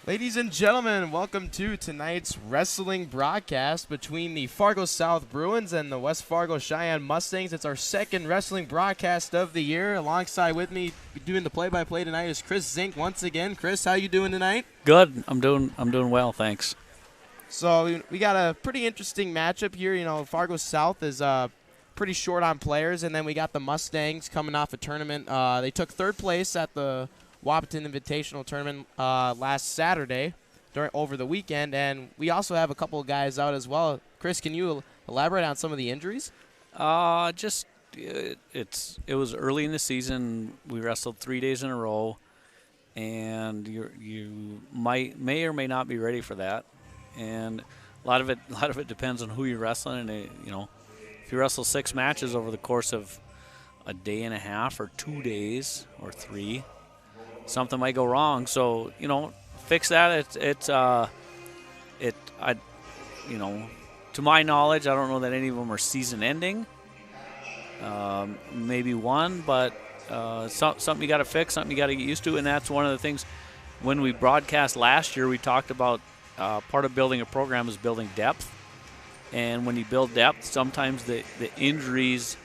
Ladies and gentlemen, welcome to tonight's wrestling broadcast between the Fargo South Bruins and the West Fargo Cheyenne Mustangs. It's our second wrestling broadcast of the year. Alongside with me doing the play-by-play tonight is Chris Zink once again. Chris, how you doing tonight? Good. I'm doing well, thanks. So we got a pretty interesting matchup here. You know, Fargo South is pretty short on players, and then we got the Mustangs coming off a tournament. They took third place at the Wapaton Invitational Tournament last Saturday over the weekend, and we also have a couple of guys out as well. Chris, can you elaborate on some of the injuries? It was early in the season. We wrestled 3 days in a row, and you may or may not be ready for that. And a lot of it depends on who you're wrestling. And if you wrestle 6 matches over the course of a day and a half, or 2 days, or 3. Something might go wrong, so fix that. To my knowledge, I don't know that any of them are season-ending. Maybe one, but something you got to fix, something you got to get used to, and that's one of the things. When we broadcast last year, we talked about part of building a program is building depth, and when you build depth, sometimes the injuries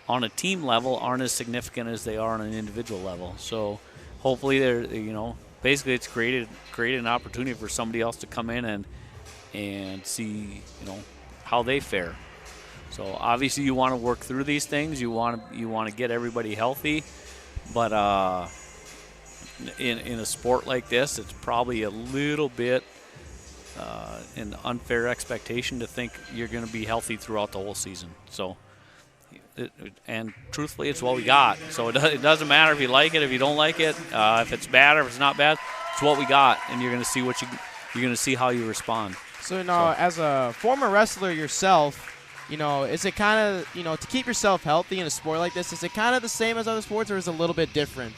on a team level aren't as significant as they are on an individual level. So hopefully basically it's created an opportunity for somebody else to come in and see how they fare. So obviously you want to work through these things. You want to get everybody healthy, but in a sport like this, it's probably a little bit an unfair expectation to think you're going to be healthy throughout the whole season. So. And truthfully, it's what we got. So it doesn't matter if you like it, if you don't like it, if it's bad or if it's not bad. It's what we got, and you're going to see you're going to see how you respond. So as a former wrestler yourself, is it kind of to keep yourself healthy in a sport like this? Is it kind of the same as other sports, or is it a little bit different?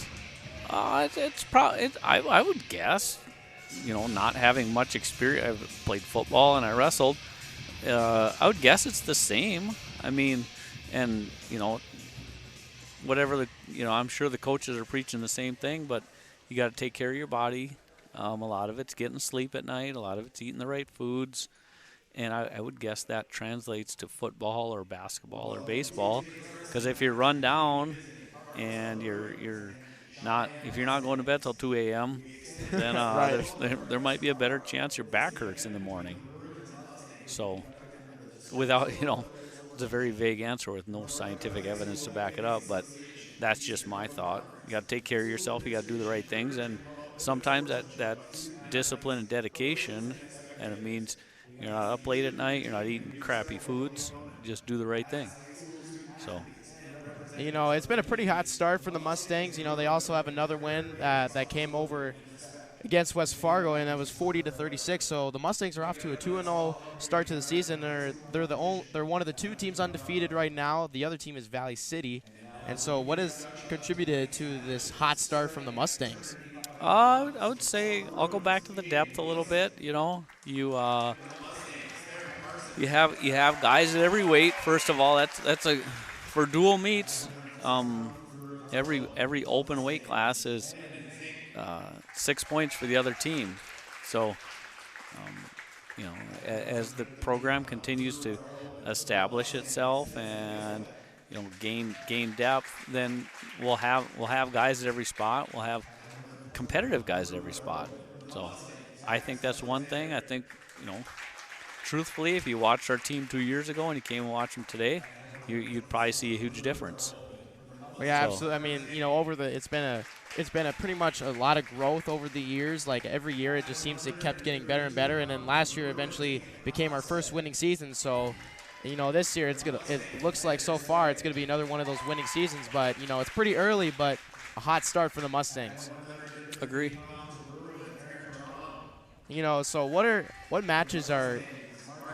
It's probably. I would guess. Not having much experience, I've played football and I wrestled. I would guess it's the same. I mean. And, whatever I'm sure the coaches are preaching the same thing, but you got to take care of your body. A lot of it's getting sleep at night. A lot of it's eating the right foods. And I would guess that translates to football or basketball or baseball. Because if you're run down and you're not going to bed till 2 a.m., then right. there might be a better chance your back hurts in the morning. So without, it's a very vague answer with no scientific evidence to back it up, but that's just my thought. You got to take care of yourself. You got to do the right things, and sometimes that's discipline and dedication, and it means you're not up late at night. You're not eating crappy foods. Just do the right thing. So. It's been a pretty hot start for the Mustangs. They also have another win that came over against West Fargo, and that was 40-36. So the Mustangs are off to a 2-0 start to the season. They're one of the 2 teams undefeated right now. The other team is Valley City. And so what has contributed to this hot start from the Mustangs? I would say I'll go back to the depth a little bit. You have guys at every weight. First of all, that's for dual meets. Every open weight class is 6 points for the other team. So, as the program continues to establish itself and gain depth, then we'll have guys at every spot. We'll have competitive guys at every spot. So, I think that's one thing. I think truthfully, if you watched our team 2 years ago and you came and watched them today, you'd probably see a huge difference. Well, yeah, absolutely. I mean, it's been a pretty much a lot of growth over the years. Like every year, it just seems it kept getting better and better. And then last year, eventually became our first winning season. So, this year it looks like so far it's gonna be another one of those winning seasons. But it's pretty early, but a hot start for the Mustangs. Agree. So what matches are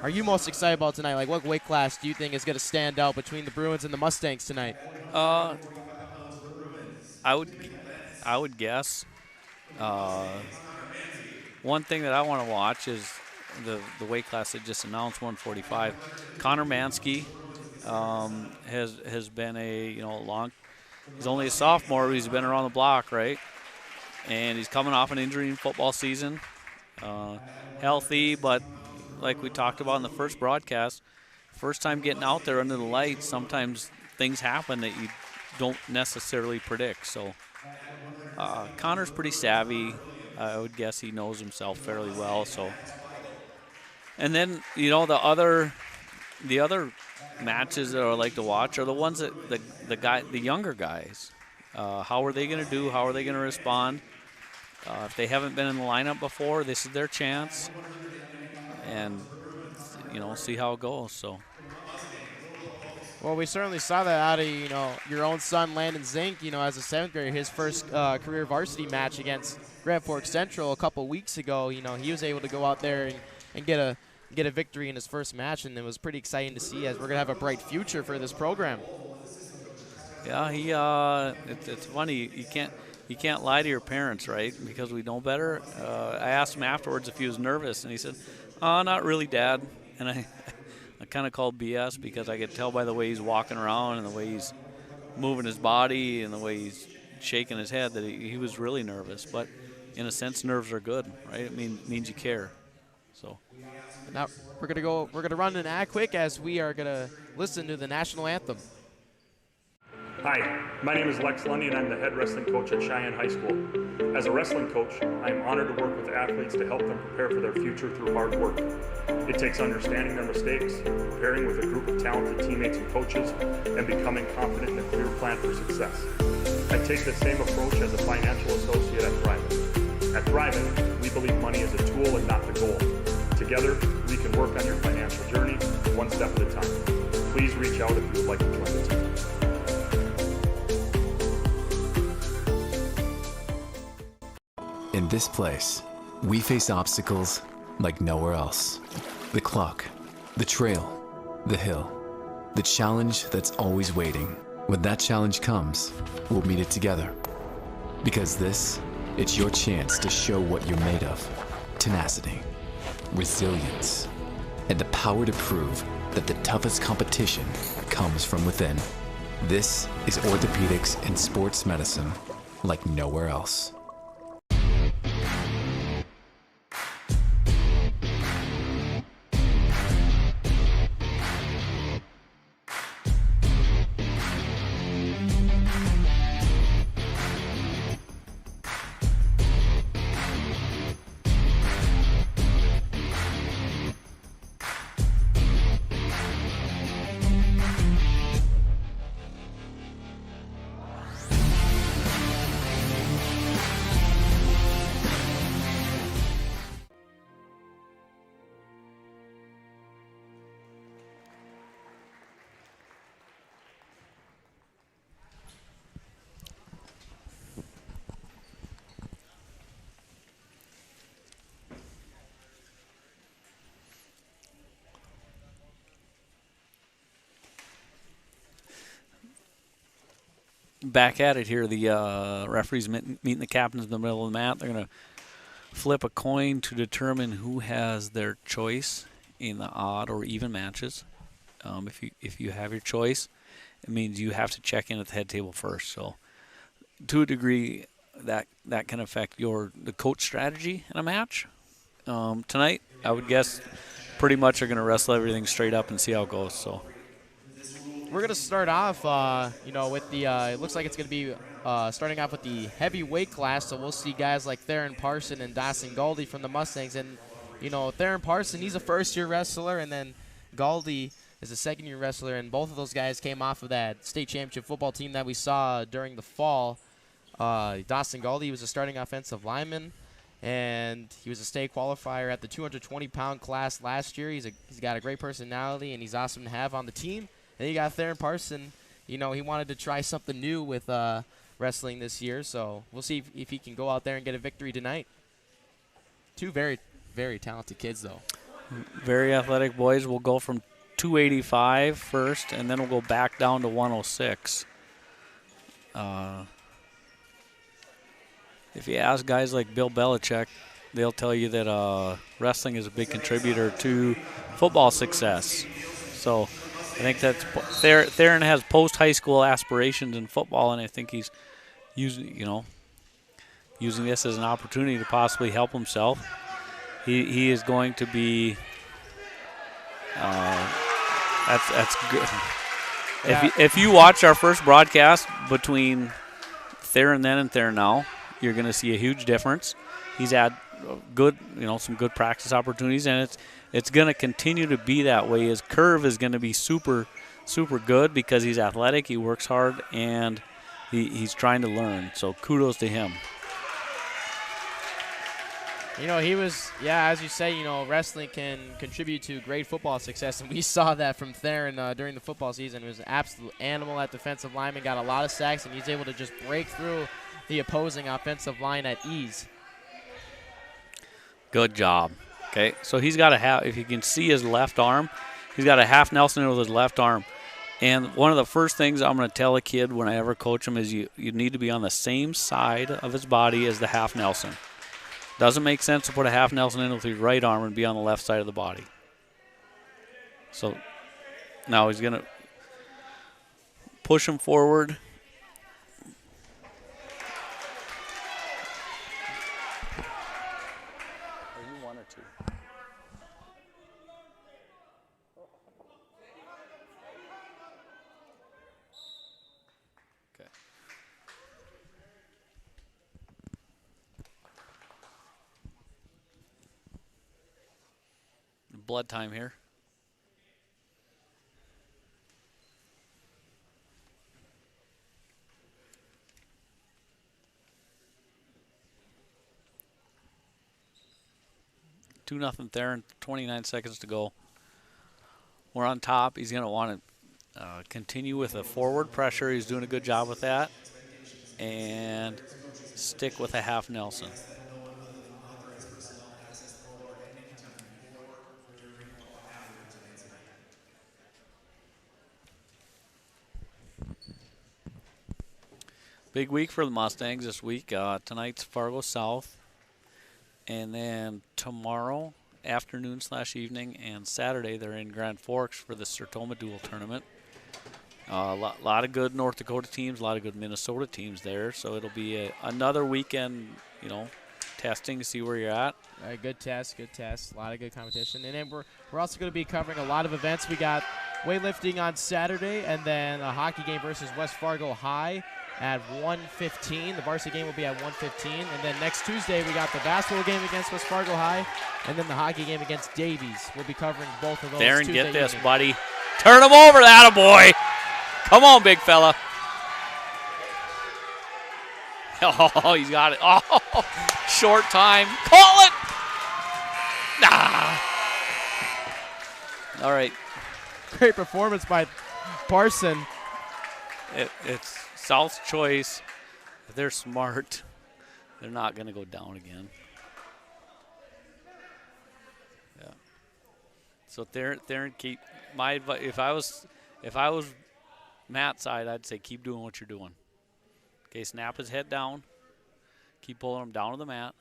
you most excited about tonight? Like, what weight class do you think is gonna stand out between the Bruins and the Mustangs tonight? I would guess one thing that I want to watch is the weight class that just announced, 145. Connor Mansky has been a long. He's only a sophomore, but he's been around the block, right? and he's coming off an injury in football season. Healthy, but like we talked about in the first broadcast, first time getting out there under the lights, sometimes things happen that you don't necessarily predict. So Connor's pretty savvy. I would guess he knows himself fairly well. So, and then the other matches that I like to watch are the ones that the younger guys. How are they going to do? How are they going to respond? If they haven't been in the lineup before, this is their chance, and see how it goes. So. Well, we certainly saw that out of your own son Landon Zink. As a 7th grader, his first career varsity match against Grand Forks Central a couple weeks ago. He was able to go out there and get a victory in his first match, and it was pretty exciting to see, as we're gonna have a bright future for this program. Yeah, it's funny. You can't lie to your parents, right? Because we know better. I asked him afterwards if he was nervous, and he said, "Oh, not really, Dad." And I kind of called BS because I could tell by the way he's walking around and the way he's moving his body and the way he's shaking his head that he was really nervous. But in a sense, nerves are good, right? It means you care. So now we're gonna run an ad quick as we are gonna listen to the national anthem. Hi, my name is Lex Lundy and I'm the head wrestling coach at Sheyenne High School. As a wrestling coach, I am honored to work with athletes to help them prepare for their future through hard work. It takes understanding their mistakes, preparing with a group of talented teammates and coaches, and becoming confident in a clear plan for success. I take the same approach as a financial associate at Thriving. At Thriving, we believe money is a tool and not the goal. Together, we can work on your financial journey one step at a time. Please reach out if you would like to join the team. In this place, we face obstacles like nowhere else. The clock, the trail, the hill, the challenge that's always waiting. When that challenge comes, we'll meet it together. Because it's your chance to show what you're made of. Tenacity, resilience, and the power to prove that the toughest competition comes from within. This is orthopedics and sports medicine like nowhere else. Back at it here. The referees meeting the captains in the middle of the mat. They're going to flip a coin to determine who has their choice in the odd or even matches. If you have your choice, it means you have to check in at the head table first. So to a degree, that can affect the coach strategy in a match. Tonight, I would guess pretty much are going to wrestle everything straight up and see how it goes. So. We're going to start off, with the, it looks like it's going to be starting off with the heavyweight class, so we'll see guys like Theron Parson and Dawson Galdi from the Mustangs. And, Theron Parson, he's a first-year wrestler, and then Galdi is a second-year wrestler, and both of those guys came off of that state championship football team that we saw during the fall. Dawson Galdi was a starting offensive lineman, and he was a state qualifier at the 220-pound class last year. He's got a great personality, and he's awesome to have on the team. And you got Theron Parson. He wanted to try something new with wrestling this year, so we'll see if he can go out there and get a victory tonight. Two very, very talented kids, though. Very athletic boys. We'll go from 285 first, and then we'll go back down to 106. If you ask guys like Bill Belichick, they'll tell you that wrestling is a big contributor to football success. So I think that's Theron has post-high school aspirations in football, and I think he's using, using this as an opportunity to possibly help himself. He is going to be. That's good. Yeah. If you watch our first broadcast between there and then and there now, you're going to see a huge difference. He's had good, some good practice opportunities, and it's going to continue to be that way. His curve is going to be super, super good because he's athletic, he works hard, and he's trying to learn. So kudos to him. He was, as you say, wrestling can contribute to great football success, and we saw that from Theron during the football season. He was an absolute animal at defensive lineman, got a lot of sacks, and he's able to just break through the opposing offensive line at ease. Good job. Okay, so he's got a half, if you can see his left arm, he's got a half Nelson with his left arm. And one of the first things I'm going to tell a kid when I ever coach him is you need to be on the same side of his body as the half Nelson. Doesn't make sense to put a half Nelson in with your right arm and be on the left side of the body. So now he's going to push him forward. Are you one or two? Okay. Blood time here. Two nothing there, and 29 seconds to go. We're on top. He's going to want to continue with a forward pressure. He's doing a good job with that, and stick with a half Nelson. Big week for the Mustangs this week. Tonight's Fargo South. And then tomorrow afternoon/evening and Saturday they're in Grand Forks for the Sertoma Dual Tournament. A lot of good North Dakota teams, a lot of good Minnesota teams there. So it'll be another weekend, testing to see where you're at. Good test. A lot of good competition. And then we're also going to be covering a lot of events. We got weightlifting on Saturday, and then a hockey game versus West Fargo High at 1:15. The varsity game will be at 1:15. And then next Tuesday, we got the basketball game against West Fargo High, and then the hockey game against Davies. We'll be covering both of those. Darren, Tuesday get this, evening. buddy. Turn him over, that a boy. Come on, big fella. Oh, he's got it. Oh, short time. Call it. Ah. All right. Great performance by Parson. It's South's choice. If they're smart, they're not going to go down again. Yeah. So Theron, keep my advice. If I was Matt's side, I'd say keep doing what you're doing. Okay, snap his head down. Keep pulling him down to the mat.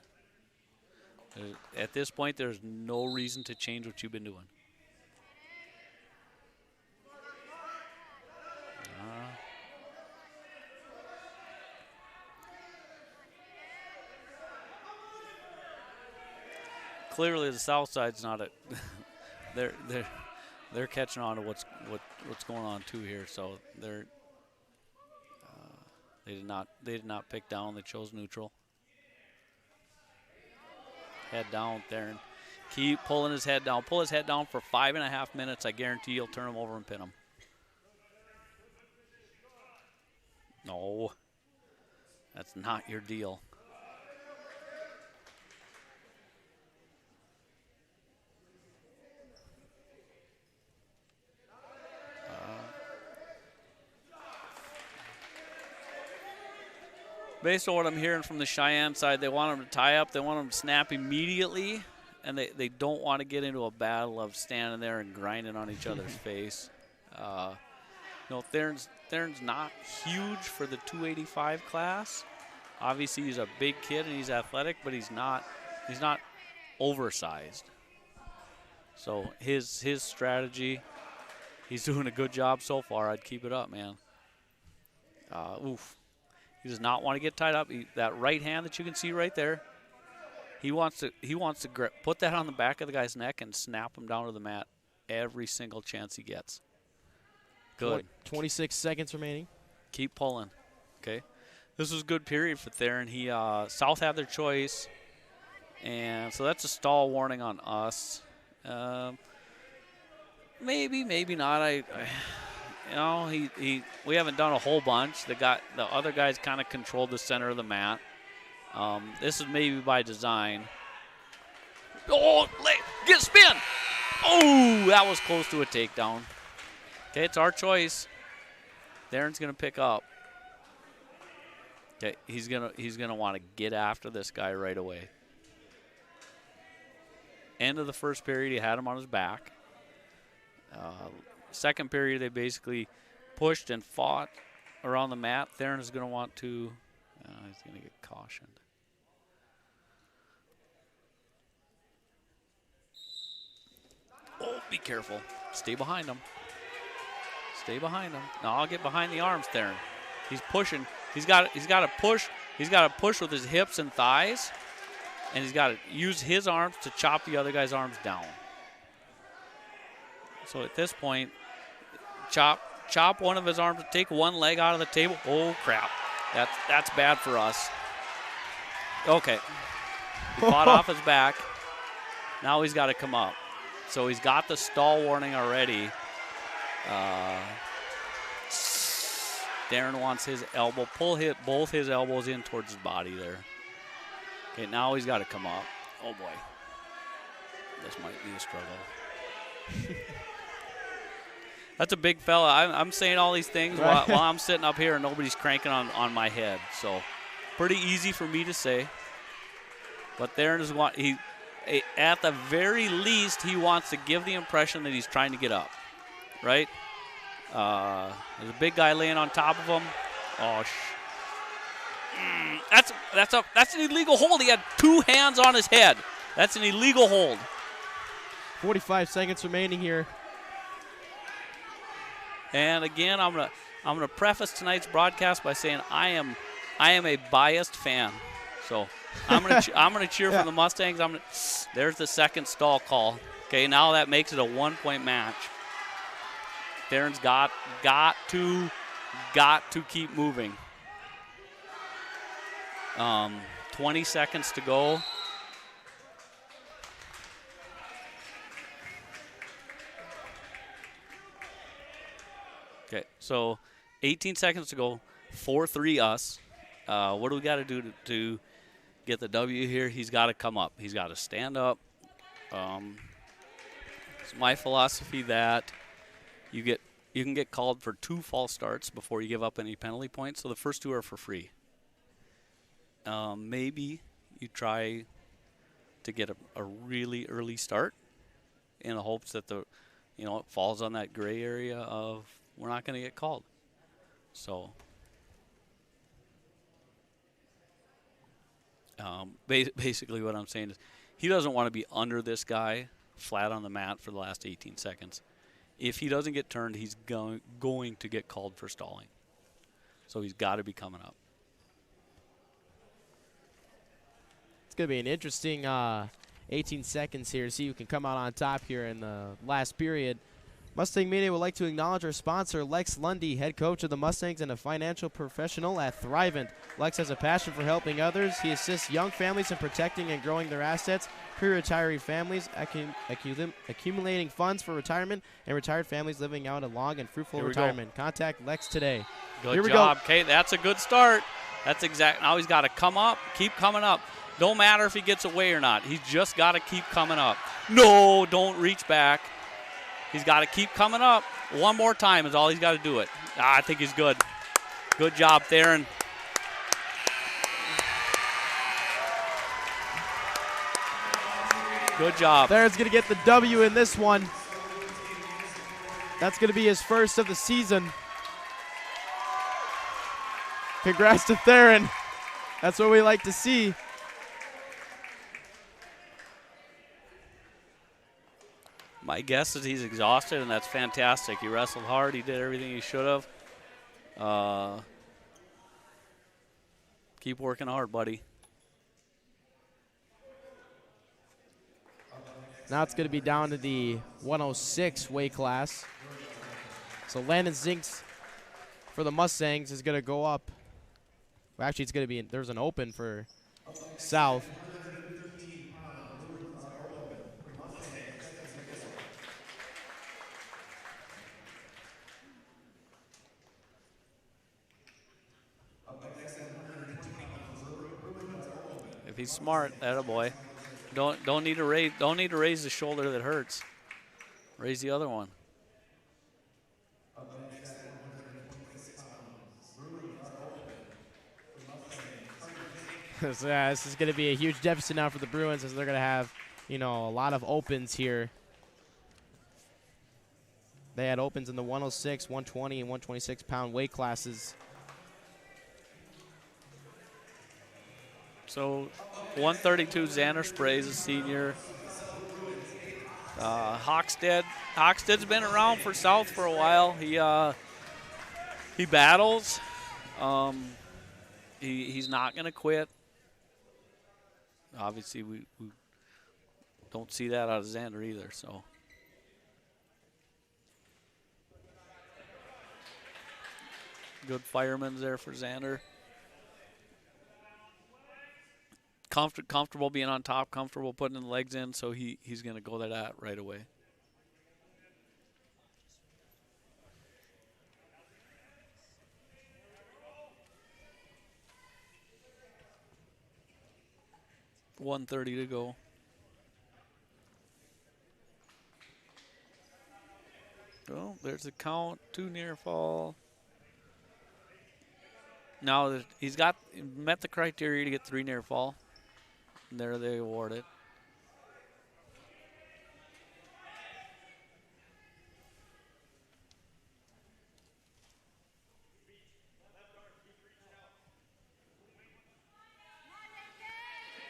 At this point, there's no reason to change what you've been doing. Clearly, the south side's not they're catching on to what's going on too here. So they did not pick down. They chose neutral. Head down there and keep pulling his head down. Pull his head down for 5.5 minutes. I guarantee you'll turn him over and pin him. No, that's not your deal. Based on what I'm hearing from the Cheyenne side, they want them to tie up. They want them to snap immediately, and they don't want to get into a battle of standing there and grinding on each other's face. Theron's not huge for the 285 class. Obviously, he's a big kid and he's athletic, but he's not oversized. So his strategy, he's doing a good job so far. I'd keep it up, man. Oof. He does not want to get tied up. That right hand that you can see right there, he wants to put that on the back of the guy's neck and snap him down to the mat every single chance he gets. Good. 26 seconds remaining. Keep pulling. Okay. This was a good period for Theron. He South had their choice, and so that's a stall warning on us. Maybe, maybe not. We haven't done a whole bunch. The other guys kind of controlled the center of the mat. This is maybe by design. Oh, get spin! Oh, that was close to a takedown. Okay, it's our choice. Theron's gonna pick up. Okay, he's gonna want to get after this guy right away. End of the first period, he had him on his back. Second period, they basically pushed and fought around the mat. Theron is going to want to, he's going to get cautioned. Oh, be careful. Stay behind him. Stay behind him. Now I'll get behind the arms, Theron. He's pushing. He's got to push. He's got to push with his hips and thighs, and he's got to use his arms to chop the other guy's arms down. So at this point, chop one of his arms, take one leg out of the table. Oh, crap. That's bad for us. Okay. He fought off his back. Now he's got to come up. So he's got the stall warning already. Darren wants his elbow. Hit both his elbows in towards his body there. Okay, now he's got to come up. Oh, boy. This might be a struggle. That's a big fella. I'm saying all these things while I'm sitting up here and nobody's cranking on my head. So pretty easy for me to say. But Theron is at the very least, he wants to give the impression that he's trying to get up, right? There's a big guy laying on top of him. Oh, that's an illegal hold. He had two hands on his head. That's an illegal hold. 45 seconds remaining here. And again, I'm gonna preface tonight's broadcast by saying I am a biased fan. So I'm gonna cheer for the Mustangs. There's the second stall call. Okay, now that makes it a 1-point match. Theron's got to keep moving. 20 seconds to go. Okay, so 18 seconds to go. 4-3 us. What do we got to do to get the W here? He's got to come up. He's got to stand up. It's my philosophy that you can get called for 2 false starts before you give up any penalty points. So the first 2 are for free. Maybe you try to get a really early start in the hopes that it falls on that gray area of we're not going to get called. So basically what I'm saying is he doesn't want to be under this guy flat on the mat for the last 18 seconds. If he doesn't get turned, he's going to get called for stalling. So he's got to be coming up. It's going to be an interesting 18 seconds here to see who can come out on top here in the last period. Mustang Media would like to acknowledge our sponsor, Lex Lundy, head coach of the Mustangs and a financial professional at Thrivent. Lex has a passion for helping others. He assists young families in protecting and growing their assets, pre-retiree families accumulating funds for retirement, and retired families living out a long and fruitful retirement. Contact Lex today. Good job, Kate. That's a good start. That's exact. Now he's got to come up, keep coming up. Don't matter if he gets away or not. He's just got to keep coming up. No, don't reach back. He's got to keep coming up. One more time is all he's got to do it. I think he's good. Good job, Theron. Good job. Theron's going to get the W in this one. That's going to be his first of the season. Congrats to Theron. That's what we like to see. My guess is he's exhausted, and that's fantastic. He wrestled hard. He did everything he should have. Keep working hard, buddy. Now it's going to be down to the 106 weight class. So Landon Zinks for the Mustangs is going to go up. Well, actually, it's going to be, there's an open for South. If he's smart, attaboy. Don't need to raise the shoulder that hurts. Raise the other one. So, yeah, this is going to be a huge deficit now for the Bruins, as they're going to have, you know, a lot of opens here. They had opens in the 106, 120, and 126 pound weight classes. So 132, Xander Sprays, a senior. Hocksted's been around for South for a while. He battles. He's not going to quit. Obviously, we don't see that out of Xander either. So good fireman's there for Xander. Comfortable being on top, comfortable putting the legs in, so he's going to go to that right away. .130 to go. Oh, there's the count. 2 near fall. Now he's met the criteria to get 3 near fall. And there they award it.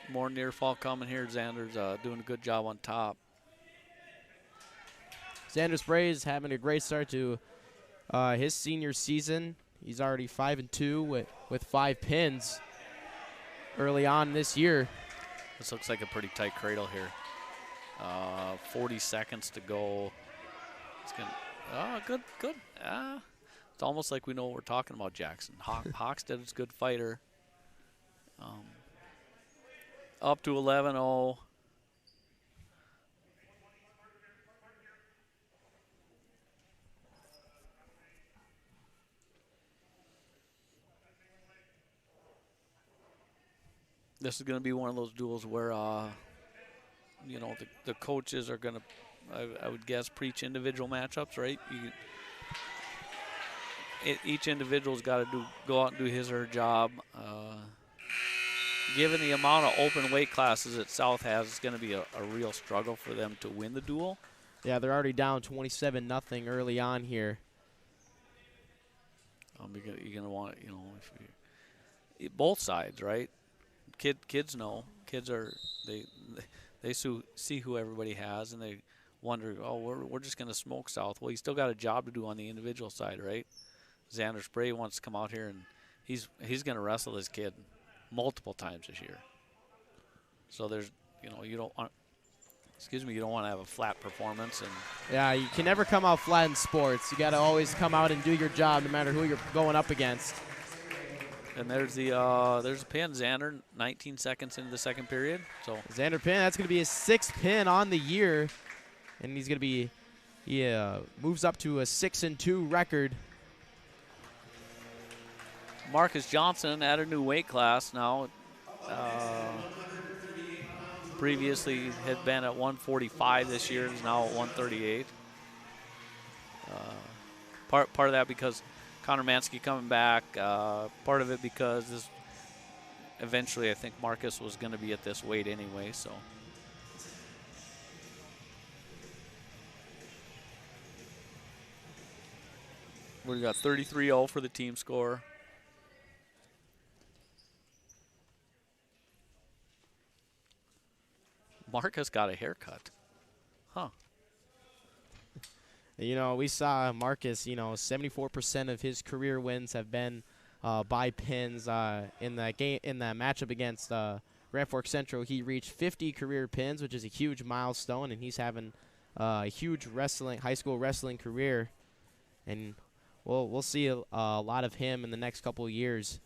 More near fall coming here. Xander's doing a good job on top. Xander Sprays having a great start to his senior season. He's already 5-2 with 5 pins early on this year. This looks like a pretty tight cradle here. 40 seconds to go. It's gonna, good. It's almost like we know what we're talking about, Jackson. Hockstead is a good fighter. Up to 11-0. This is going to be one of those duels where, you know, the coaches are going to, I would guess, preach individual matchups, right? Each individual's got to go out and do his or her job. Given the amount of open weight classes that South has, it's going to be a real struggle for them to win the duel. Yeah, they're already down 27-0 early on here. You're going to want, you know, both sides, right? Kids know. Kids are they see who everybody has, and they wonder, oh, we're just going to smoke South. Well, you still got a job to do on the individual side, right? Xander Spray wants to come out here, and he's going to wrestle this kid multiple times this year. So there's, you know, you don't want to have a flat performance. And yeah, you can never come out flat in sports. You got to always come out and do your job, no matter who you're going up against. And there's the pin. Xander, 19 seconds into the second period. So Xander pin, that's going to be his 6th pin on the year, and he's going to be moves up to a 6-2 record. Marcus Johnson at a new weight class now. Previously had been at 145 this year. Is now at 138. Part of that because Connor Mansky coming back. Part of it because eventually I think Marcus was going to be at this weight anyway. So. We got 33-0 for the team score. Marcus got a haircut. Huh. You know, we saw Marcus, you know, 74% of his career wins have been by pins in that game, in that matchup against Grand Forks Central. He reached 50 career pins, which is a huge milestone, and he's having a huge high school wrestling career, and we'll see a lot of him in the next couple of years.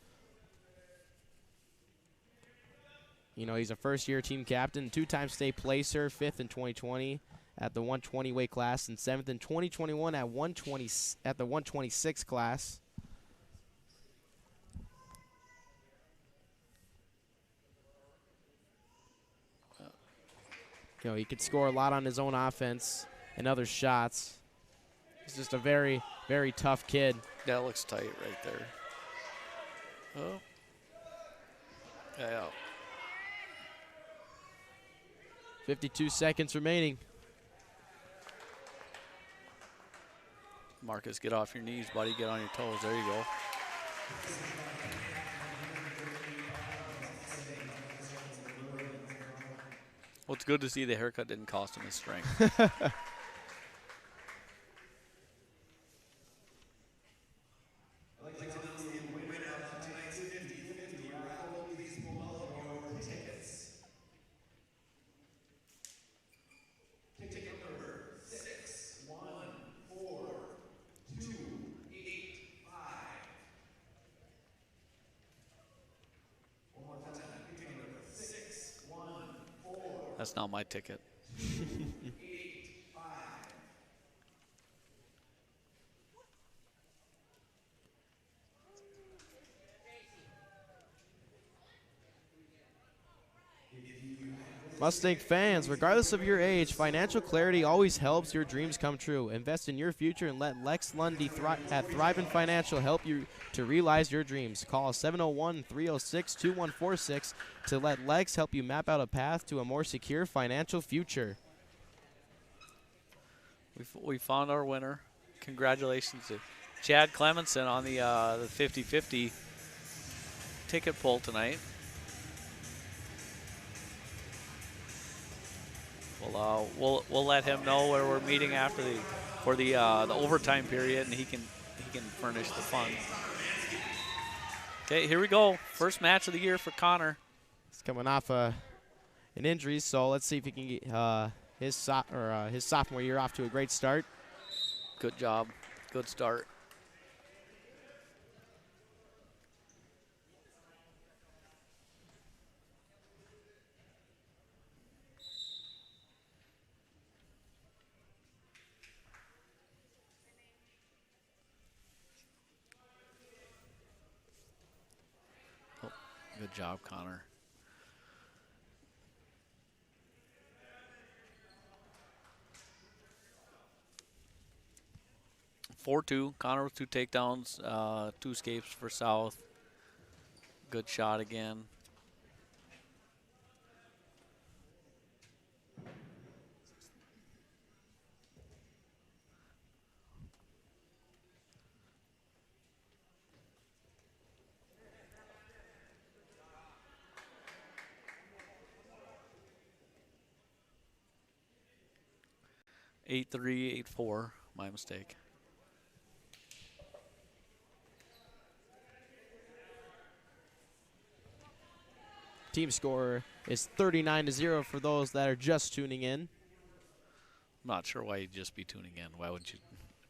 You know, he's a first-year team captain, 2-time state placer, 5th in 2020 at the 120 weight class, and 7th in 2021 at the 126 class. You know, he could score a lot on his own offense and other shots. He's just a very, very tough kid. That looks tight right there. Oh. Yeah. 52 seconds remaining. Marcus, get off your knees, buddy. Get on your toes. There you go. Well, it's good to see the haircut didn't cost him his strength. That's not my ticket. Mustang fans, regardless of your age, financial clarity always helps your dreams come true. Invest in your future and let Lex Lundy at Thriving Financial help you to realize your dreams. Call 701-306-2146 to let Lex help you map out a path to a more secure financial future. We found our winner. Congratulations to Chad Clemenson on the 50-50 ticket pull tonight. We'll let him know where we're meeting after the overtime period, and he can furnish the funds. Okay, here we go. First match of the year for Connor. He's coming off an injury, so let's see if he can get his sophomore year off to a great start. Good job. Good start. Good job, Connor. Connor with 2 takedowns, 2 escapes for South. Good shot again. Eight 3, 8-4. My mistake. Team score is 39-0 for those that are just tuning in. I'm not sure why you'd just be tuning in. Why wouldn't you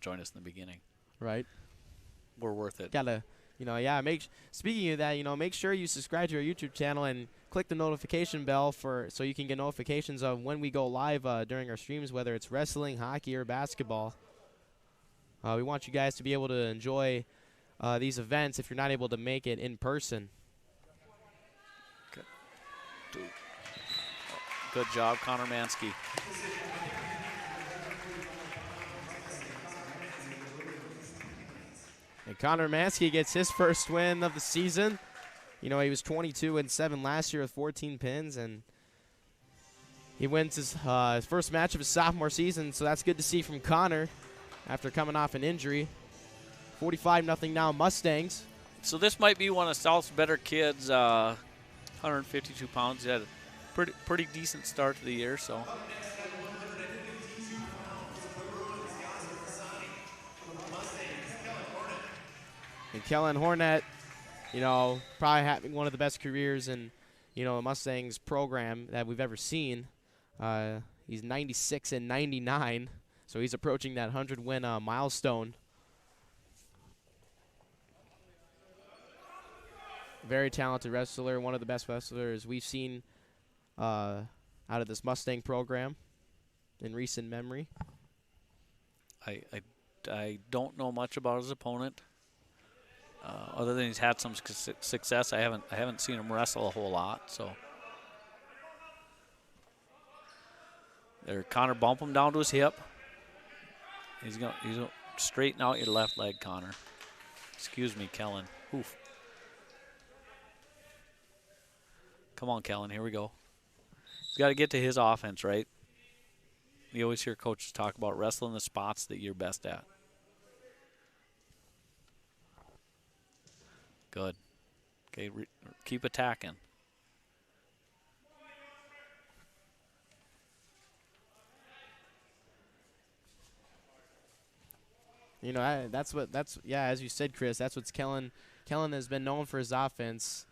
join us in the beginning? Right. We're worth it. Gotta, yeah. Speaking of that, make sure you subscribe to our YouTube channel and click the notification bell so you can get notifications of when we go live during our streams, whether it's wrestling, hockey, or basketball. We want you guys to be able to enjoy these events if you're not able to make it in person. Good job, Connor Mansky. And Connor Mansky gets his first win of the season. He was 22-7 last year with 14 pins, and he wins his first match of his sophomore season, so that's good to see from Connor after coming off an injury. 45-0 now Mustangs. So this might be one of South's better kids, 152 pounds. He had a pretty decent start to the year, so. And Kellen Hornet You know, probably having one of the best careers in, you know, the Mustangs program that we've ever seen. He's 96 and 99, so he's approaching that 100-win milestone. Very talented wrestler, one of the best wrestlers we've seen out of this Mustang program in recent memory. I don't know much about his opponent. Other than he's had some success, I haven't seen him wrestle a whole lot. So there, Connor bump him down to his hip. He's gonna straighten out your left leg, Connor. Excuse me, Kellen. Oof. Come on, Kellen. Here we go. He's got to get to his offense, right? You always hear coaches talk about wrestling the spots that you're best at. Good. Okay, keep attacking. You know, yeah, as you said, Chris, that's what's Kellen has been known for his offense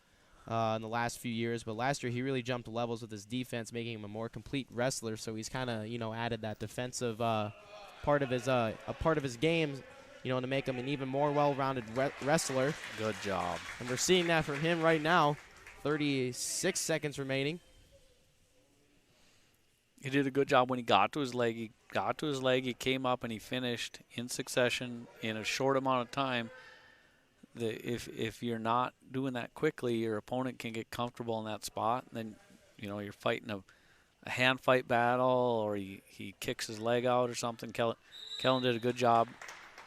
in the last few years, but last year he really jumped levels with his defense, making him a more complete wrestler. So he's kind of, you know, added that defensive part of his game, you know, to make him an even more well-rounded wrestler. Good job. And we're seeing that from him right now. 36 seconds remaining. He did a good job when he got to his leg. He came up and he finished in succession in a short amount of time. If you're not doing that quickly, your opponent can get comfortable in that spot. And then, you know, you're fighting a hand fight battle, or he kicks his leg out or something. Kellen did a good job.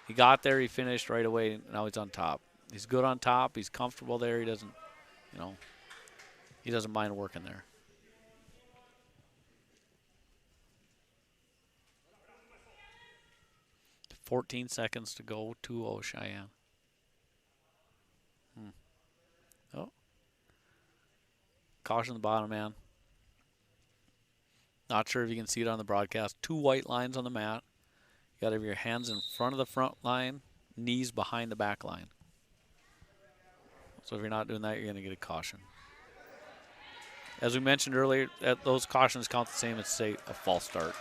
He got there, he finished right away, and now he's on top. He's good on top. He's comfortable there. He doesn't, you know, he doesn't mind working there. $14 seconds to go. 2-0 Cheyenne. Oh. Caution the bottom man. Not sure if you can see it on the broadcast. 2 white lines on the mat. You got to have your hands in front of the front line, knees behind the back line. So if you're not doing that, you're going to get a caution. As we mentioned earlier, those cautions count the same as, say, a false start.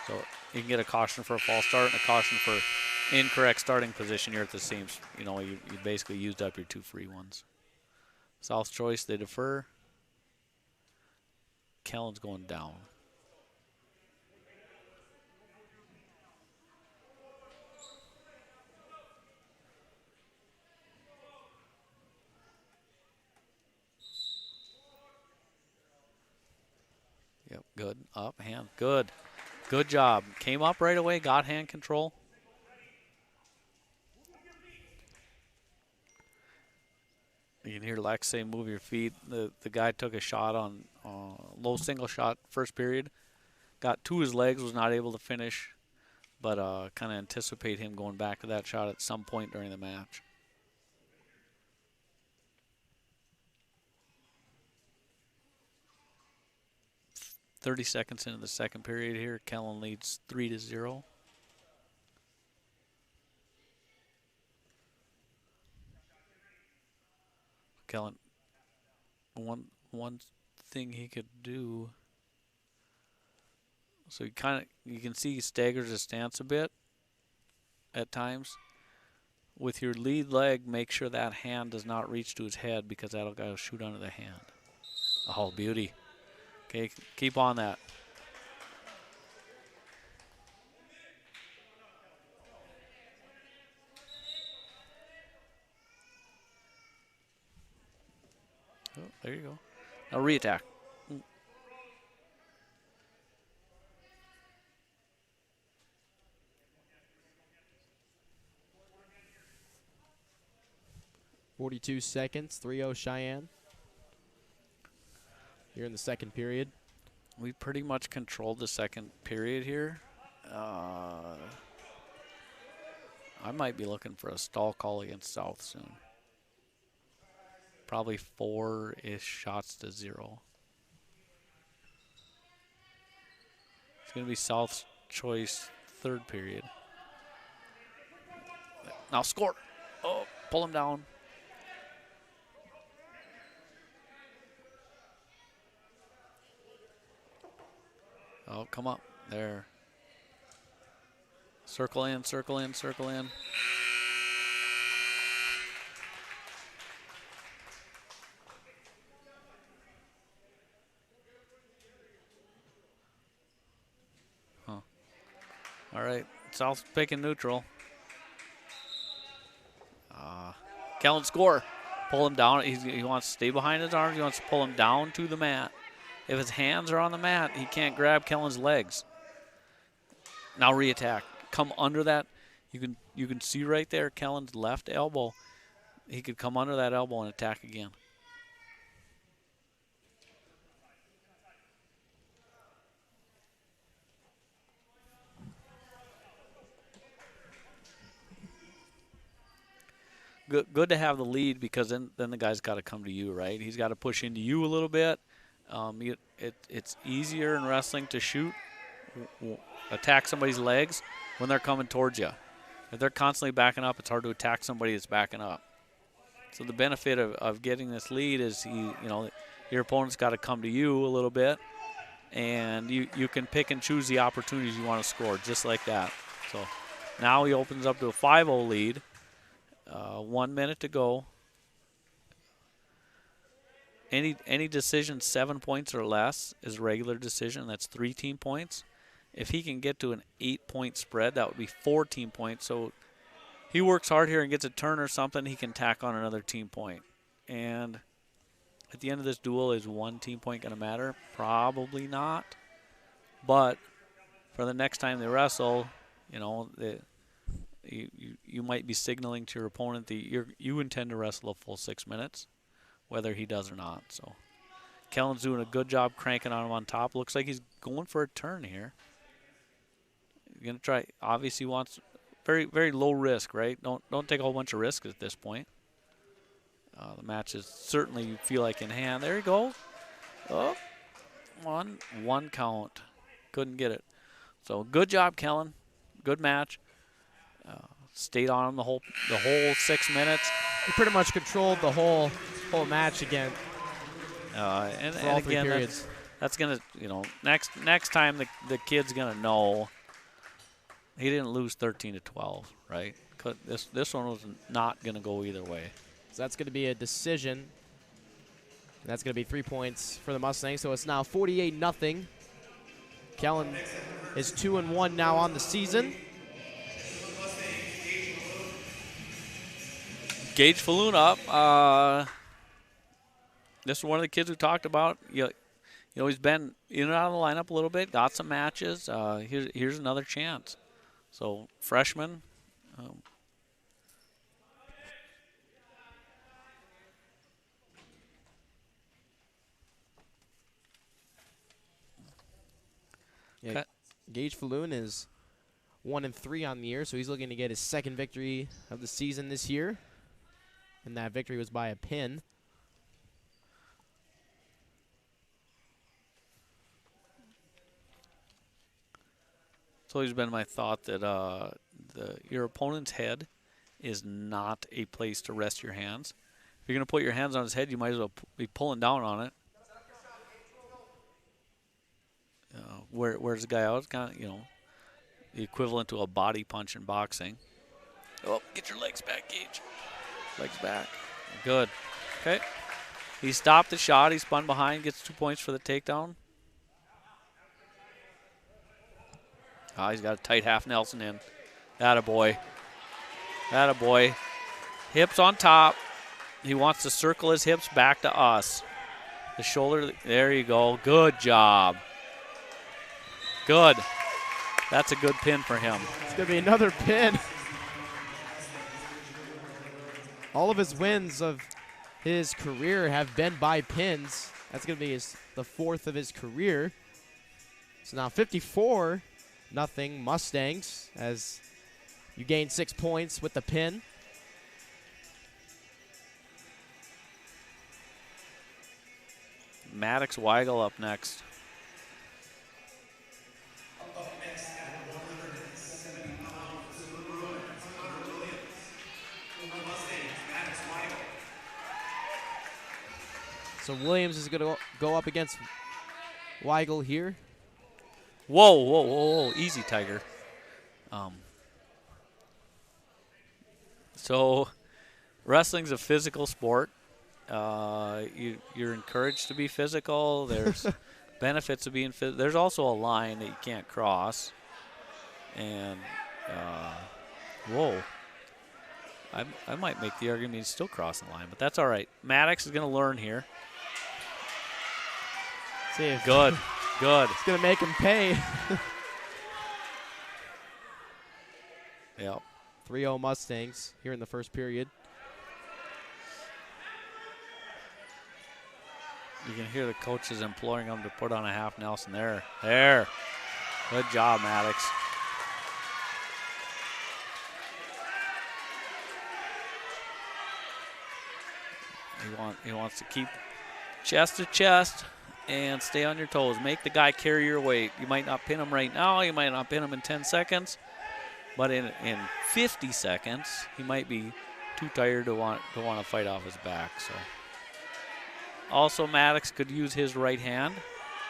So you can get a caution for a false start and a caution for incorrect starting position. You're at the same, you know, you basically used up your 2 free ones. South choice, they defer. Kellen's going down. Yep, good. Up, hand. Good. Good job. Came up right away, got hand control. You can hear Lex say, move your feet. The guy took a shot on low single shot first period. Got to his legs, was not able to finish, but kind of anticipate him going back to that shot at some point during the match. .30 seconds into the second period here. Kellen leads 3-0. Kellen, one thing he could do, so you can see he staggers his stance a bit at times. With your lead leg, make sure that hand does not reach to his head, because that'll go shoot under the hand. Oh, beauty. Okay, keep on that. Oh, there you go. Now re-attack. 42 seconds, 3-0 Cheyenne. Here in the second period. We pretty much controlled the second period here. I might be looking for a stall call against South soon. Probably 4-ish shots to 0. It's going to be South's choice third period. Now score. Oh, pull him down. Oh, come up. There. Circle in, circle in, circle in. Huh. All right. South's picking neutral. Kellen score. Pull him down. He wants to stay behind his arms. He wants to pull him down to the mat. If his hands are on the mat, he can't grab Kellen's legs. Now reattack. Come under that. You can see right there Kellen's left elbow. He could come under that elbow and attack again. Good to have the lead, because then the guy's got to come to you, right? He's got to push into you a little bit. It's easier in wrestling to shoot, attack somebody's legs when they're coming towards you. If they're constantly backing up, it's hard to attack somebody that's backing up. So the benefit of getting this lead is your opponent's got to come to you a little bit, and you can pick and choose the opportunities you want to score, just like that. So now he opens up to a 5-0 lead. 1 minute to go. Any decision 7 points or less is a regular decision. That's 3 team points. If he can get to an 8-point spread, that would be 14 points. So he works hard here and gets a turn or something, he can tack on another team point. And at the end of this duel, is 1 team point going to matter? Probably not. But for the next time they wrestle, you might be signaling to your opponent that you intend to wrestle a full 6 minutes, whether he does or not. So Kellen's doing a good job cranking on him on top. Looks like he's going for a turn here. He's going to try. Obviously wants very, very low risk, right? Don't take a whole bunch of risk at this point. The match is certainly, you feel like, in hand. There you go. Oh, one count. Couldn't get it. So good job, Kellen. Good match. Stayed on him the whole 6 minutes. He pretty much controlled the whole match again. And again, that's gonna, next time the kid's gonna know he didn't lose 13-12, right? This one was not gonna go either way. So that's gonna be a decision. And that's gonna be 3 points for the Mustangs. So it's now 48-0. Kellen is 2-1 now on the season. Gage Falloon up. This is one of the kids we talked about. He's been in and out of the lineup a little bit, got some matches. Here's another chance. So freshman. Yeah, Gage Falloon is 1-3 on the year, so he's looking to get his second victory of the season this year. And that victory was by a pin. It's always been my thought that your opponent's head is not a place to rest your hands. If you're going to put your hands on his head, you might as well be pulling down on it. Where's the guy out? It's kind of, the equivalent to a body punch in boxing. Oh, get your legs back, Gage. Legs back. Good. Okay. He stopped the shot. He spun behind, gets 2 points for the takedown. He's got a tight half Nelson in. Attaboy. Attaboy. Hips on top. He wants to circle his hips back to us. The shoulder. There you go. Good job. Good. That's a good pin for him. It's going to be another pin. All of his wins of his career have been by pins. That's going to be the 4th of his career. So now 54-0 Mustangs as you gain 6 points with the pin. Maddox Weigel up next. So Williams is going to go up against Weigel here. Whoa, whoa, whoa, whoa. Easy, Tiger. So wrestling's a physical sport. You're encouraged to be physical. There's benefits of being physical. There's also a line that you can't cross. And, whoa. I might make the argument he's still crossing the line, but that's all right. Maddox is going to learn here. See if Good, good. it's going to make him pay. Yep. 3-0 Mustangs here in the first period. You can hear the coaches imploring him to put on a half Nelson there. There. Good job, Maddox. He wants to keep chest to chest and stay on your toes. Make the guy carry your weight. You might not pin him right now. You might not pin him in 10 seconds. But in 50 seconds, he might be too tired to want to fight off his back. So, also Maddox could use his right hand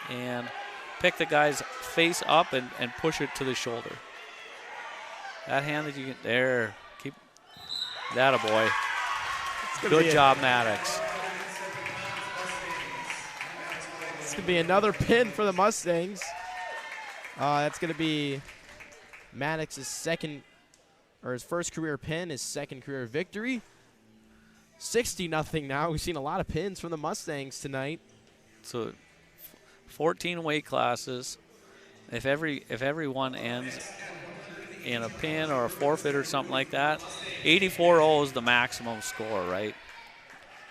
and pick the guy's face up and push it to the shoulder. That hand that you get there, keep that a boy. Good job, Maddox. It's going to be another pin for the Mustangs. That's going to be Maddox's his first career pin, his second career victory. 60-0 now. We've seen a lot of pins from the Mustangs tonight. So 14 weight classes. If everyone ends in a pin or a forfeit or something like that, 84-0 is the maximum score, right?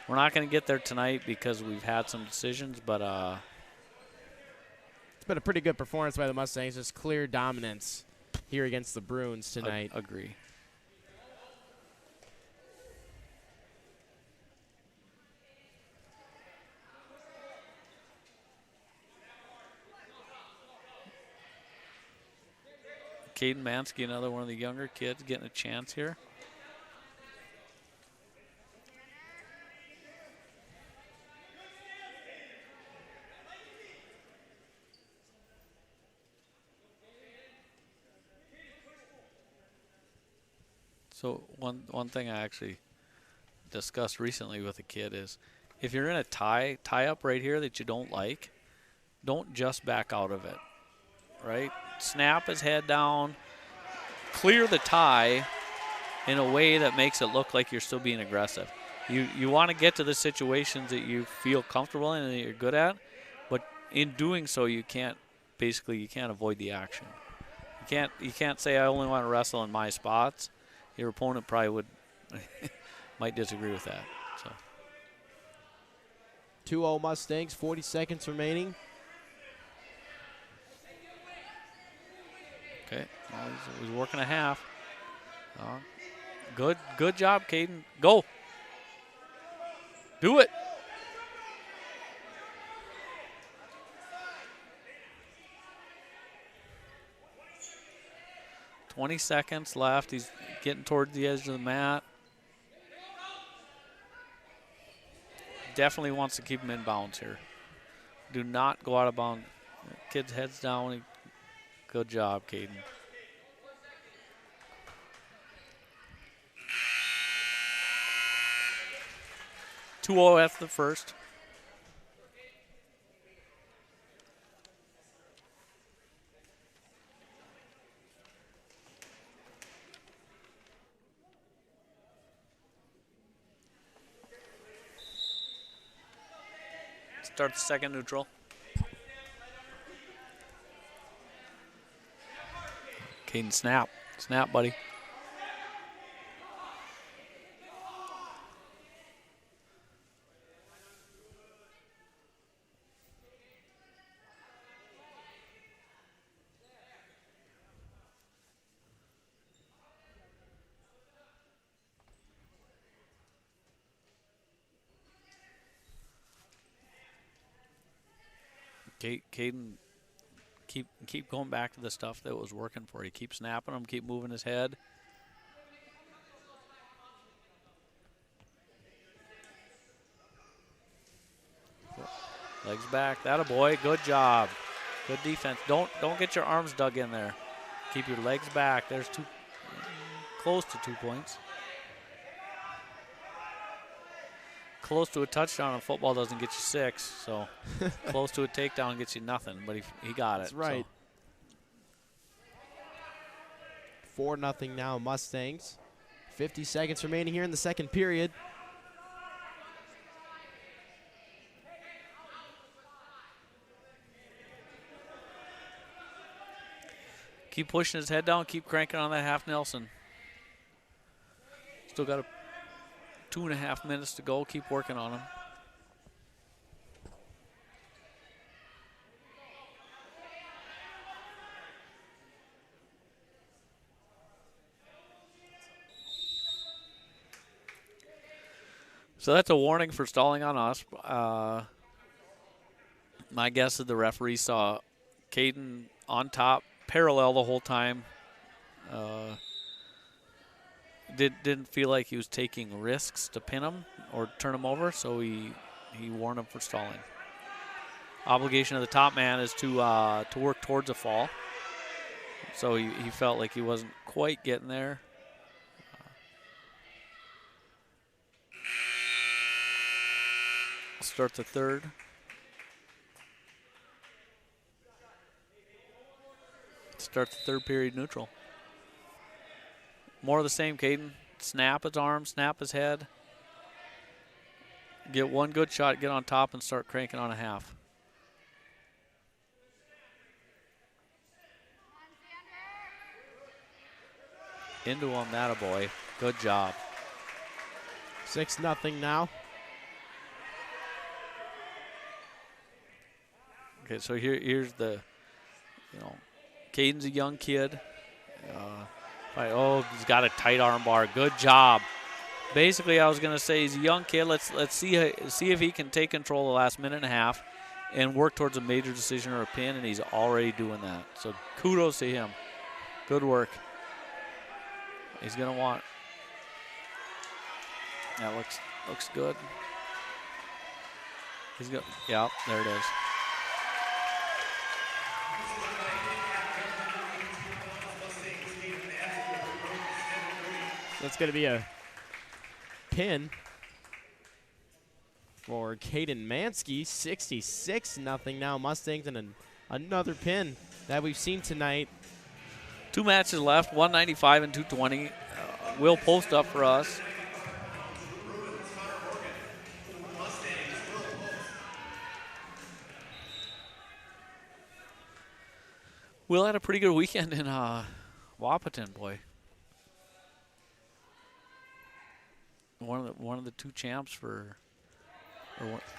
We're not going to get there tonight because we've had some decisions, but it's been a pretty good performance by the Mustangs. Just clear dominance here against the Bruins tonight. Agree. Caden Mansky, another one of the younger kids, getting a chance here. So one thing I actually discussed recently with a kid is if you're in a tie up right here that you don't like, don't just back out of it, right? Snap his head down, clear the tie in a way that makes it look like you're still being aggressive. You want to get to the situations that you feel comfortable in and that you're good at, but in doing so you can't avoid the action. You can't say I only want to wrestle in my spots. Your opponent probably might disagree with that. So 2-0 Mustangs, 40 seconds remaining. Okay, well, he's working a half. Good job, Caden. Go. Do it. $20 seconds left. He's getting towards the edge of the mat. Definitely wants to keep him in bounds here. Do not go out of bounds. Kid's head's down. Good job, Caden. (2-0) after the first. Start the second neutral. Caden, snap. Snap, buddy. Caden, keep going back to the stuff that was working for you. Keep snapping him, keep moving his head. Legs back, that a boy, good job. Good defense. Don't get your arms dug in there. Keep your legs back. There's close to 2 points. Close to a touchdown in football doesn't get you 6, so close to a takedown gets you nothing, but he got it. That's right. So. 4-0 now, Mustangs. 50 seconds remaining here in the second period. Keep pushing his head down, keep cranking on that half Nelson. Still got 2.5 minutes to go. Keep working on him. So that's a warning for stalling on us. My guess is the referee saw Caden on top, parallel the whole time. Didn't feel like he was taking risks to pin him or turn him over, so he warned him for stalling. Obligation of the top man is to work towards a fall. So he felt like he wasn't quite getting there. Start the third. Start the third period neutral. More of the same, Caden. Snap his arm, snap his head. Get one good shot, get on top, and start cranking on a half. Into him, attaboy. Good job. 6-0 now. Okay, so here's the, Caden's a young kid. He's got a tight arm bar. Good job. Basically, I was going to say he's a young kid. Let's see if he can take control the last minute and a half and work towards a major decision or a pin, and he's already doing that. So kudos to him. Good work. He's going to want. That looks good. He's got. Yeah, there it is. That's going to be a pin for Caden Mansky. 66-0 now Mustangs, and another pin that we've seen tonight. 2 matches left, 195 and 220. Will post up for us. Will had a pretty good weekend in Wahpeton, boy. One of the 2 champs or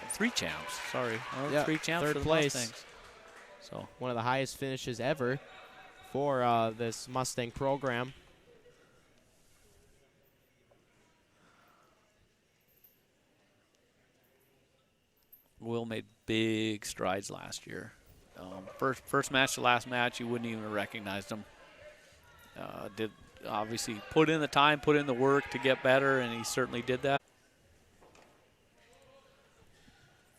3 champs. Sorry, 3 champs third for the place. Mustangs. So one of the highest finishes ever for this Mustang program. Will made big strides last year. First match to last match, you wouldn't even have recognized him. Did obviously put in the time, put in the work to get better, and he certainly did that.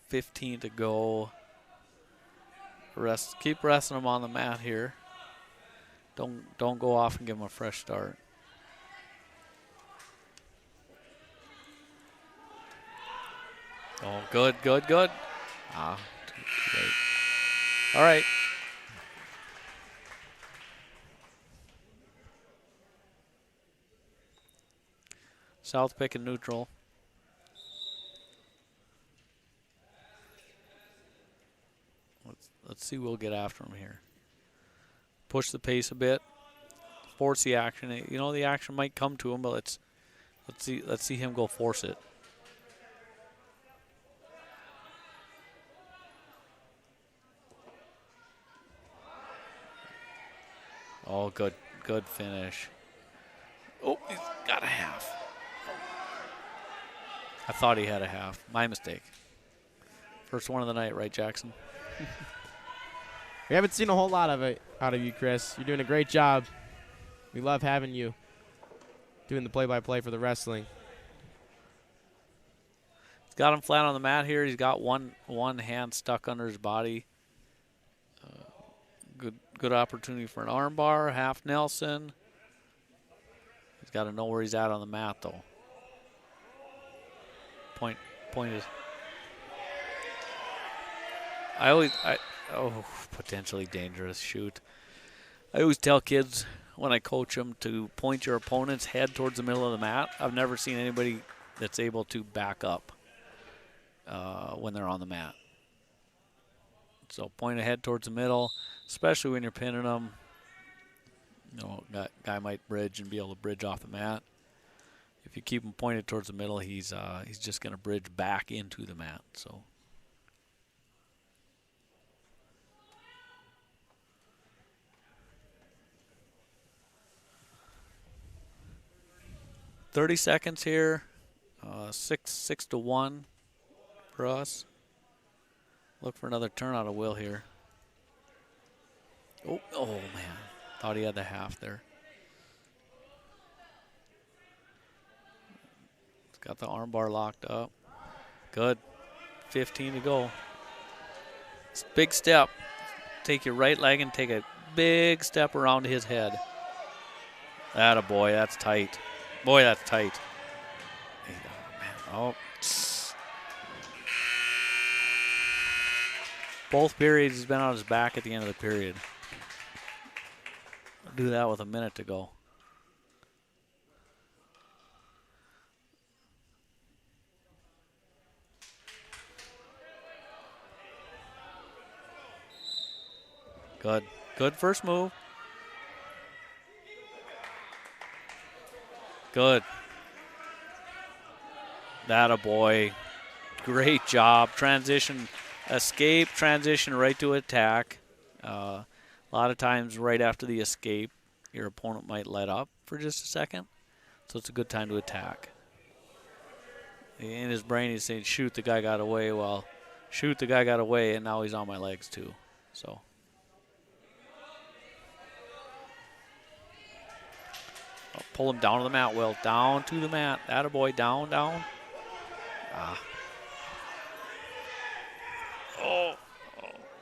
15 to go. Keep resting him on the mat here. Don't go off and give him a fresh start. Oh, good. Too late. All right. South pick and neutral. Let's see. We'll get after him here. Push the pace a bit. Force the action. The action might come to him, but let's see him go force it. Oh, good finish. Oh, he's got a half. I thought he had a half. My mistake. First one of the night, right, Jackson? We haven't seen a whole lot of it out of you, Chris. You're doing a great job. We love having you doing the play-by-play for the wrestling. He's got him flat on the mat here. He's got one hand stuck under his body. Good opportunity for an arm bar, half Nelson. He's got to know where he's at on the mat, though. Point is. Potentially dangerous shoot. I always tell kids when I coach them to point your opponent's head towards the middle of the mat. I've never seen anybody that's able to back up when they're on the mat. So point ahead towards the middle, especially when you're pinning them. You know, that guy might bridge and be able to bridge off the mat. If you keep him pointed towards the middle, he's just going to bridge back into the mat. So. "30 seconds here, 6-1 for us. Look for another turn out of Will here. Oh man, thought he had the half there. He's got the arm bar locked up. Good, 15 to go. It's a big step. Take your right leg and take a big step around his head. Attaboy, that's tight. Boy, that's tight. Oh. Both periods, he's been on his back at the end of the period. Do that with a minute to go. Good. Good first move. Good. Attaboy. Great job. Transition, escape, transition right to attack. A lot of times right after the escape, your opponent might let up for just a second. So it's a good time to attack. In his brain, he's saying, shoot, the guy got away. Well, shoot, the guy got away, and now he's on my legs too. So. Pull him down to the mat, Will. Down to the mat. Attaboy, down, down.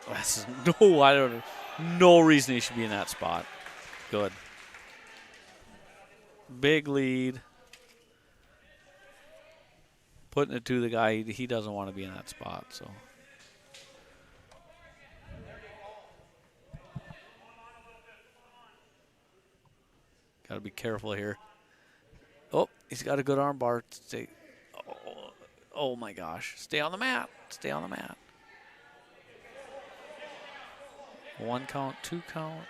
That's no reason he should be in that spot. Good. Big lead. Putting it to the guy, he doesn't want to be in that spot, so. Got to be careful here. Oh, he's got a good arm bar. Stay. Oh my gosh. Stay on the mat. Stay on the mat. 1 count, 2 count.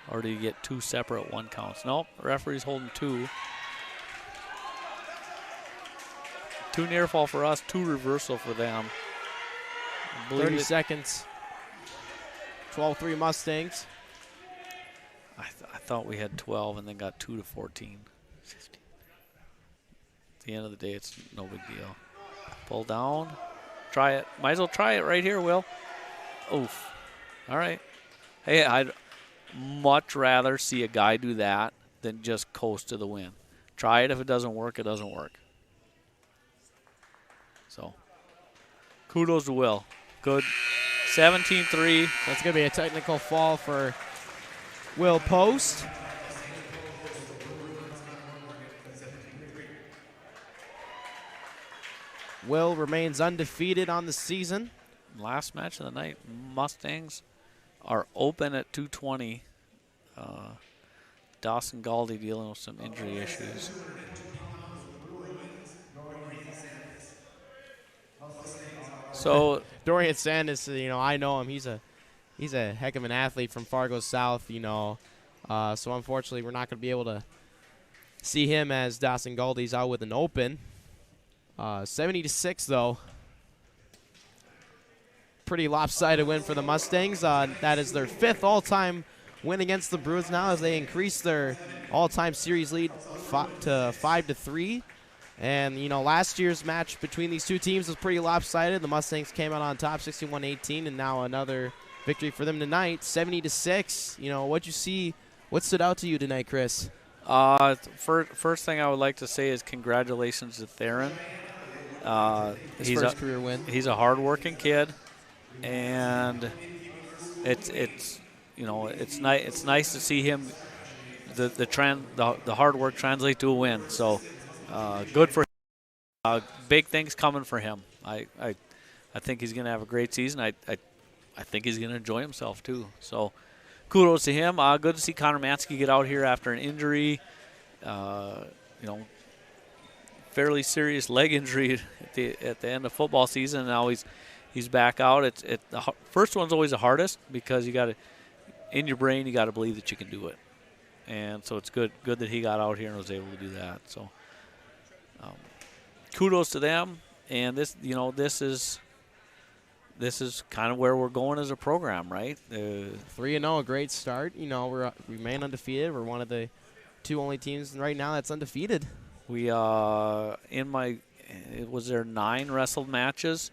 Or do you get 2 separate 1 counts? Nope, the referee's holding 2. 2 near fall for us, 2 reversal for them. 30 seconds. 12-3 Mustangs. I thought we had 12 and then got 2 to 14. 15. At the end of the day, it's no big deal. Pull down. Try it. Might as well try it right here, Will. Oof. All right. Hey, I'd much rather see a guy do that than just coast to the win. Try it. If it doesn't work, it doesn't work. So, kudos to Will. Good. 17-3. That's going to be a technical fall for Will Post. Will remains undefeated on the season. Last match of the night, Mustangs are open at 220. Dawson Galdi dealing with some injury issues. So Dorian Sandus, I know him. He's a heck of an athlete from Fargo South, So unfortunately, we're not going to be able to see him as Dawson Galdi's out with an open. 70-6 though. Pretty lopsided win for the Mustangs. That is their 5th all-time win against the Bruins now, as they increase their all-time series lead to 5-3. And last year's match between these two teams was pretty lopsided. The Mustangs came out on top, 61-18, and now another victory for them tonight, 70-6. What'd you see? What stood out to you tonight, Chris? First thing I would like to say is congratulations to Theron. His first career win. He's a hard-working kid. and it's nice to see him the hard work translate to a win. So good for him. Big things coming for him. I think he's going to have a great season. I think he's going to enjoy himself too. So kudos to him. Good to see Connor Mansky get out here after an injury. Fairly serious leg injury at the end of football season. Now he's back out. The first one's always the hardest because you got to, in your brain, you got to believe that you can do it. And so it's good that he got out here and was able to do that. So kudos to them. And this is kind of where we're going as a program, right? 3-0, a great start. We remain undefeated. We're one of the 2 only teams right now that's undefeated. We was there 9 wrestled matches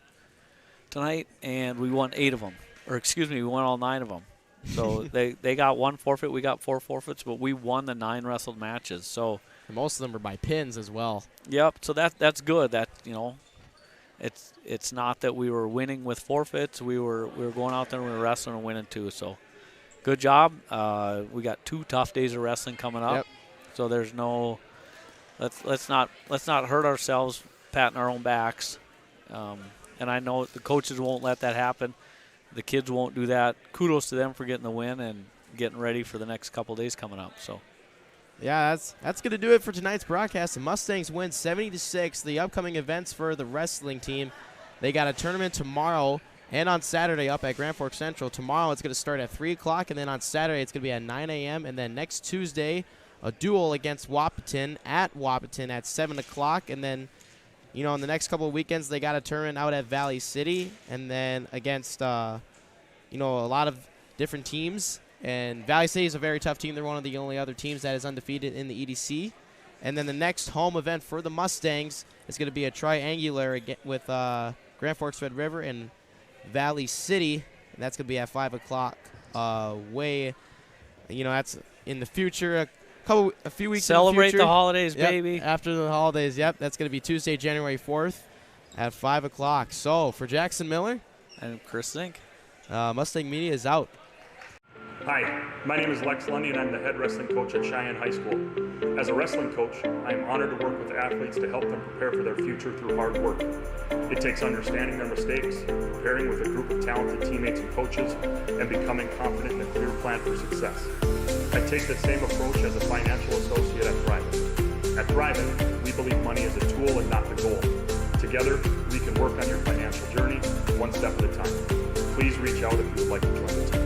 tonight, and we won 8 of them. Or excuse me, we won all 9 of them. So they got 1 forfeit, we got 4 forfeits, but we won the 9 wrestled matches. So and most of them are by pins as well. Yep. So that's good. That it's not that we were winning with forfeits. We were going out there and we were wrestling and winning too. So good job. We got 2 tough days of wrestling coming up. Yep. So there's no. Let's not hurt ourselves patting our own backs, and I know the coaches won't let that happen. The kids won't do that. Kudos to them for getting the win and getting ready for the next couple days coming up. So, yeah, that's going to do it for tonight's broadcast. The Mustangs win 70-6. The upcoming events for the wrestling team, they got a tournament tomorrow and on Saturday up at Grand Forks Central. Tomorrow it's going to start at 3 o'clock, and then on Saturday it's going to be at 9 a.m. And then next Tuesday, a duel against Wahpeton at 7 o'clock. And then, in the next couple of weekends, they got a tournament out at Valley City and then against, a lot of different teams. And Valley City is a very tough team. They're one of the only other teams that is undefeated in the EDC. And then the next home event for the Mustangs is going to be a triangular with Grand Forks Red River and Valley City. And that's going to be at 5 o'clock that's in the future. A few weeks celebrate in the future. The holidays, Yep, baby. after the holidays, that's going to be Tuesday, January 4th at 5 o'clock. So for Jackson Miller and Chris Zink, Mustang Media is out. Hi, my name is Lex Lundy and I'm the head wrestling coach at Sheyenne High School. As a wrestling coach, I am honored to work with athletes to help them prepare for their future through hard work. It takes understanding their mistakes, preparing with a group of talented teammates and coaches, and becoming confident in a clear plan for success. I take the same approach as a financial associate at Thrivent. At Thrivent, we believe money is a tool and not the goal. Together, we can work on your financial journey one step at a time. Please reach out if you would like to join the team.